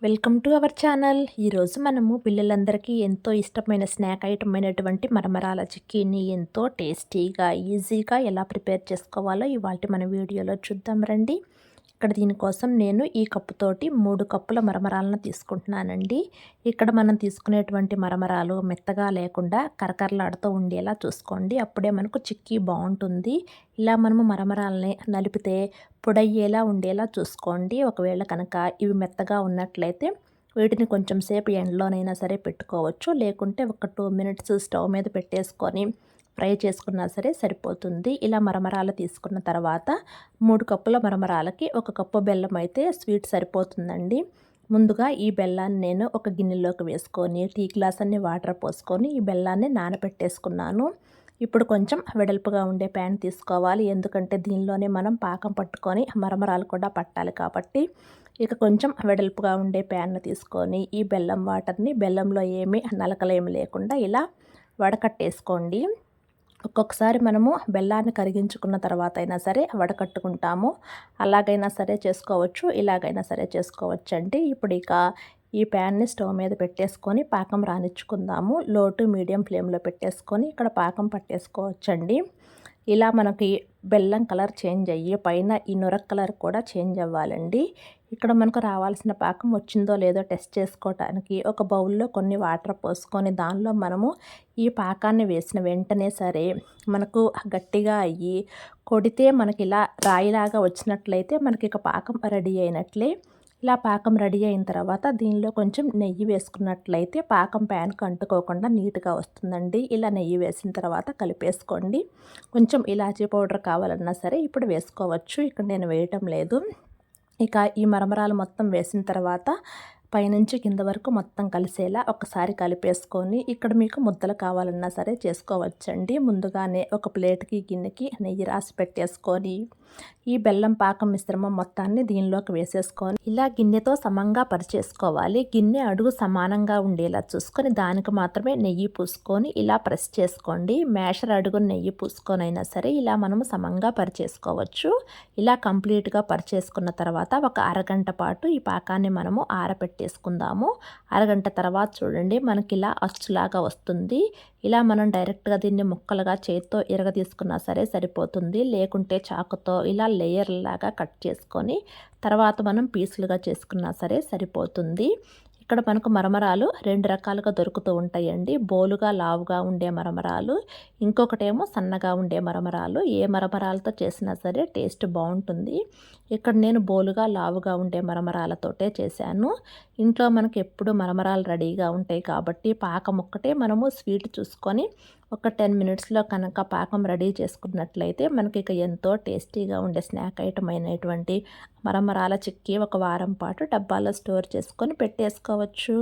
Welcome to our channel. ఈరోజు మనము పిల్లలందరికీ ఎంతో ఇష్టమైన స్నాక్ ఐటమ్ అయినటువంటి మరమరాల చిక్కీని ఎంతో టేస్టీగా, ఈజీగా ఎలా ప్రిపేర్ చేసుకోవాలో ఇవాల్టి మన వీడియోలో చూద్దాం రండి. ఇక్కడ దీనికోసం నేను ఈ కప్పుతోటి 3 కప్పుల మరమరాలను తీసుకుంటున్నానండి. ఇక్కడ మనం తీసుకునేటువంటి మరమరాలు మెత్తగా లేకుండా కరకరలాడుతూ ఉండేలా చూసుకోండి. అప్పుడే మనకు చిక్కీ బాగుంటుంది. ఇలా మనము మరమరాలని నలిపితే పొడయ్యేలా ఉండేలా చూసుకోండి. ఒకవేళ కనుక ఇవి మెత్తగా ఉన్నట్లయితే వీటిని కొంచెం సేపు ఎండలోనైనా సరే పెట్టుకోవచ్చు. లేకుంటే ఒక 2 మినిట్స్ స్టవ్ మీద పెట్టేసుకొని ఫ్రై చేసుకున్నా సరే సరిపోతుంది. ఇలా మరమరాలు తీసుకున్న తర్వాత 3 కప్పుల మరమరాలకి 1 కప్పు బెల్లం అయితే స్వీట్ సరిపోతుందండి. ముందుగా ఈ బెల్లాన్ని నేను ఒక గిన్నెలోకి వేసుకొని టీ గ్లాస్ అన్ని వాటర్ పోసుకొని ఈ బెల్లాన్ని నానబెట్టేసుకున్నాను. ఇప్పుడు కొంచెం వెడల్పుగా ఉండే ప్యాన్ తీసుకోవాలి. ఎందుకంటే దీనిలోనే మనం పాకం పట్టుకొని మరమరాలు కూడా పట్టాలి కాబట్టి ఇక కొంచెం వెడల్పుగా ఉండే ప్యాన్ను తీసుకొని ఈ బెల్లం వాటర్ని బెల్లంలో ఏమీ నలకలేమి లేకుండా ఇలా వడకట్టేసుకోండి. ఒక్కొక్కసారి మనము బెల్లాన్ని కరిగించుకున్న తర్వాత అయినా సరే వడకట్టుకుంటాము. అలాగైనా సరే చేసుకోవచ్చు, ఇలాగైనా సరే చేసుకోవచ్చండి. ఇప్పుడు ఇక ఈ ప్యాన్ని స్టవ్ మీద పెట్టేసుకొని పాకం రానిచ్చుకుందాము. లో టు మీడియం ఫ్లేమ్లో పెట్టేసుకొని ఇక్కడ పాకం పట్టేసుకోవచ్చండి. ఇలా మనకి బెల్లం కలర్ చేంజ్ అయ్యి పైన ఈ నొరక కలర్ కూడా చేంజ్ అవ్వాలండి. ఇక్కడ మనకు రావాల్సిన పాకం వచ్చిందో లేదో టెస్ట్ చేసుకోవటానికి ఒక బౌల్లో కొన్ని వాటర్ పోసుకొని దానిలో మనము ఈ పాకాన్ని వేసిన వెంటనే సరే మనకు గట్టిగా అయ్యి కొడితే మనకి ఇలా రాయిలాగా వచ్చినట్లయితే మనకి ఇక పాకం రెడీ అయినట్లే. ఇలా పాకం రెడీ అయిన తర్వాత దీనిలో కొంచెం నెయ్యి వేసుకున్నట్లయితే పాకం ప్యాన్కు అంటుకోకుండా నీట్గా వస్తుందండి. ఇలా నెయ్యి వేసిన తర్వాత కలిపేసుకోండి. కొంచెం ఇలాచీ పౌడర్ కావాలన్నా సరే ఇప్పుడు వేసుకోవచ్చు. ఇక్కడ నేను వేయటం లేదు. ఇక ఈ మరమరాలు మొత్తం వేసిన తర్వాత పైనుంచి కింద వరకు మొత్తం కలిసేలా ఒకసారి కలిపేసుకొని ఇక్కడ మీకు ముద్దలు కావాలన్నా సరే చేసుకోవచ్చండి. ముందుగానే ఒక ప్లేట్కి గిన్నెకి నెయ్యి రాసి పెట్టేసుకొని ఈ బెల్లం పాకం మిశ్రమం మొత్తాన్ని దీనిలోకి వేసేసుకొని ఇలా గిన్నెతో సమంగా పరిచేసుకోవాలి. గిన్నె అడుగు సమానంగా ఉండేలా చూసుకొని దానికి మాత్రమే నెయ్యి పూసుకొని ఇలా ప్రెస్ చేసుకోండి. మ్యాషర్ అడుగు నెయ్యి పూసుకొని అయినా సరే ఇలా మనము సమంగా పరిచేసుకోవచ్చు. ఇలా కంప్లీట్గా పరిచేసుకున్న తర్వాత ఒక అరగంట పాటు ఈ పాకాన్ని మనము ఆరబెట్టేసుకుందాము. అరగంట తర్వాత చూడండి మనకి ఇలా అచ్చులాగా వస్తుంది. ఇలా మనం డైరెక్ట్గా దీన్ని ముక్కలుగా చేత్తో ఇరగదీసుకున్నా సరే సరిపోతుంది. లేకుంటే చాకుతో ఇలా లేయర్ లాగా కట్ చేసుకొని తర్వాత మనం పీసులుగా చేసుకున్నా సరే సరిపోతుంది. ఇక్కడ మనకు మరమరాలు 2 రకాలుగా దొరుకుతూ ఉంటాయండి. బోలుగా లావుగా ఉండే మరమరాలు, ఇంకొకటేమో సన్నగా ఉండే మరమరాలు. ఏ మరమరాలతో చేసినా సరే టేస్ట్ బాగుంటుంది. ఇక్కడ నేను బోలుగా లావుగా ఉండే మరమరాలతోటే చేశాను. ఇంట్లో మనకు ఎప్పుడు మరమరాలు రెడీగా ఉంటాయి కాబట్టి పాకం ఒక్కటే మనము స్వీట్ చూసుకొని ఒక 10 మినిట్స్లో కనుక పాకం రెడీ చేసుకున్నట్లయితే మనకి ఇక ఎంతో టేస్టీగా ఉండే స్నాక్ ఐటమ్ అయినటువంటి మరమరాల చిక్కీ ఒక వారం పాటు డబ్బాలో స్టోర్ చేసుకొని పెట్టేసుకోవచ్చు.